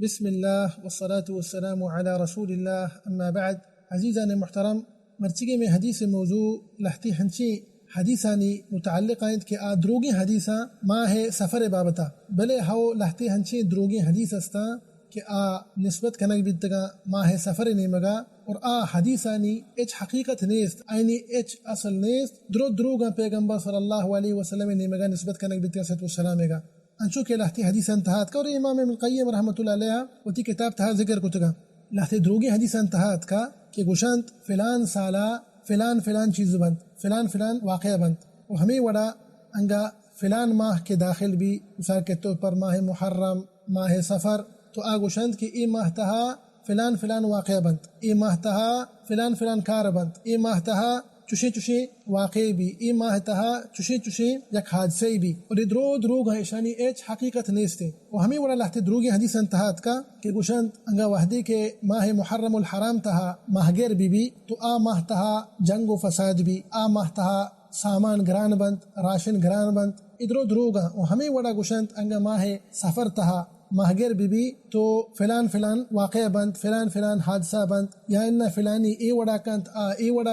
بسم الله والصلاة والسلام على رسول الله أما بعد. عزيزان محترم مرتقي میں حدیث موضوع لحتی ہنچی حدیثانی متعلقہ ہیں کہ دروگی حدیثہ ماہ سفر بابتا بلے ہو لحتی ہنچی دروگی حدیث استا کہ نسبت کنک بیتگا ماہ سفر نیمگا اور حدیثانی اچ حقیقت نیست اینی اچ اصل نیست دروگا پیغمبر صلی اللہ علیہ وسلم نیمگا نسبت کنک بیتگا صلی اللہ علیہ وسلم انشو کہ لحتی حدیث انتہات کا اور امام ابن القیم رحمۃ اللہ علیہ وتی کتاب تہا ذکر کتگا لحتی دروگی حدیث انتہات کا کہ گوشنت فلان سالہ فلان چیز بند فلان واقعہ بند اور ہمیں وڑا انگا فلان ماہ کے داخل بھی مثال کے طور پر ماہ محرم ماہ سفر تو گوشنت کہ ای ماہ تہا فلان واقعہ بند ای ماہ تہا فلان کار بند ای ماہ تہا چوشی واقع بھی ای ماہ تہا چوشی یک حادثے بھی اور دروگ ایشانی ایچ حقیقت نیستے اور ہمیں وڑا لحتی دروگی حدیث انتہات کا کہ گوشند انگا وحدی کے ماہ محرم الحرام تہا ماہ گر بھی تو ماہ تہا جنگ و فساد بھی ماہ تہا سامان گران بند راشن گران بند دروگا اور ہمیں وڑا گوشند انگا ماہ سفر تہا ماہ گر بھی تو فلان واقع بند فلان حادثہ بند یا ان فلانی ای وڑا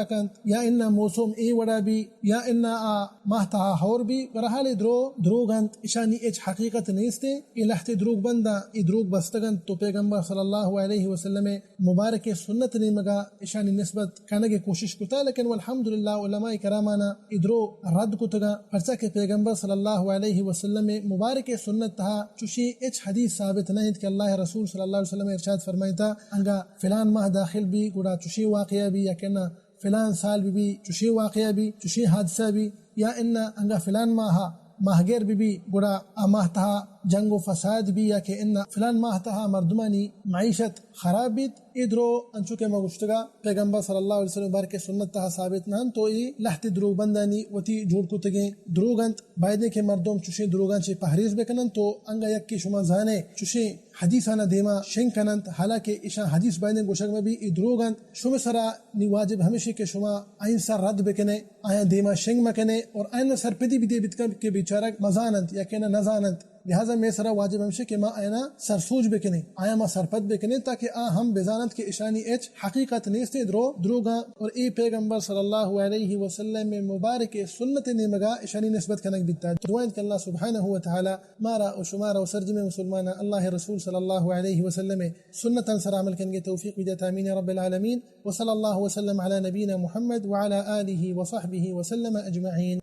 کنت یا ان موسم ای وڑا بھی یا ان ماہ تہا ہور بھی برحال دروگند اشانی اچ حقیقت نیستے ای لحت دروگ بندہ ای دروگ بستگند تو پیغمبر صلی اللہ علیہ وسلم مبارک سنت نیمگا اشانی نسبت کرنے کی کوشش کتا لیکن والحمدللہ علماء کرامانا ای درو رد کتگا پرچا کہ پیغمبر صلی اللہ علیہ وسلم مبارک سنت تہا چوشی اچ حدیث ثابت نہیں کہ اللہ رسول صلی اللہ علیہ وسلم ارشاد فرمائی تھا انگا فلان ماہ داخل بھی گوڑا چوشی واقعہ بھی یا کہنا فلان سال بھی چوشی واقعہ بھی چوشی حادثہ بھی یا انگا فلان ماہ گر بھی گوڑا ماہ تہا جنگ و فساد بھی یا کہ فلان ماہ تہا مردمانی معیشت خراب بھی ادرو انچو کے مگشتگا پیغمبر صلی اللہ علیہ وسلم بارک سنت تہا ثابت نان تو ای لحت دروگ بندانی وتی جوڑ کو تگیں دروگنت بایدنے کے مردم چوشی دروگان چی پہریز بکنن تو انگا یک کی شما زانے چوشی حدیثانا دیما شنگ کنند حالانکہ ایشان حدیث بایدنے گوشک میں بھی ای دروگنت شما سرا نی واجب ہمیشہ کہ شما آئین سر رد بکنے آیا دیما شنگ مکنے اور آئین سر پدی بھی دے بتکن کہ بیچارک مزانند یا کہنا نزانند لہذا میں سرا واجب ہمشہ کہ ما آئینا سر سوج بکنے آیا ما سرپت بکنے تاکہ ہم بزانت کے اشانی اچ حقیقت نیستے دروگا اور ای پیغمبر صلی اللہ علیہ وسلم مبارک سنت نیمگا اشانی نسبت کنک بیتا دعائیں کہ اللہ سبحانہ وتعالی مارا و شمارا و سرجم مسلمانا اللہ رسول صلی اللہ علیہ وسلم سنتا سر عمل کنگے توفیق بیدت آمین یا رب العالمین وصلی اللہ وسلم علی نبینا محمد وعلى آلہ وصحبہ وسلم اجمعین.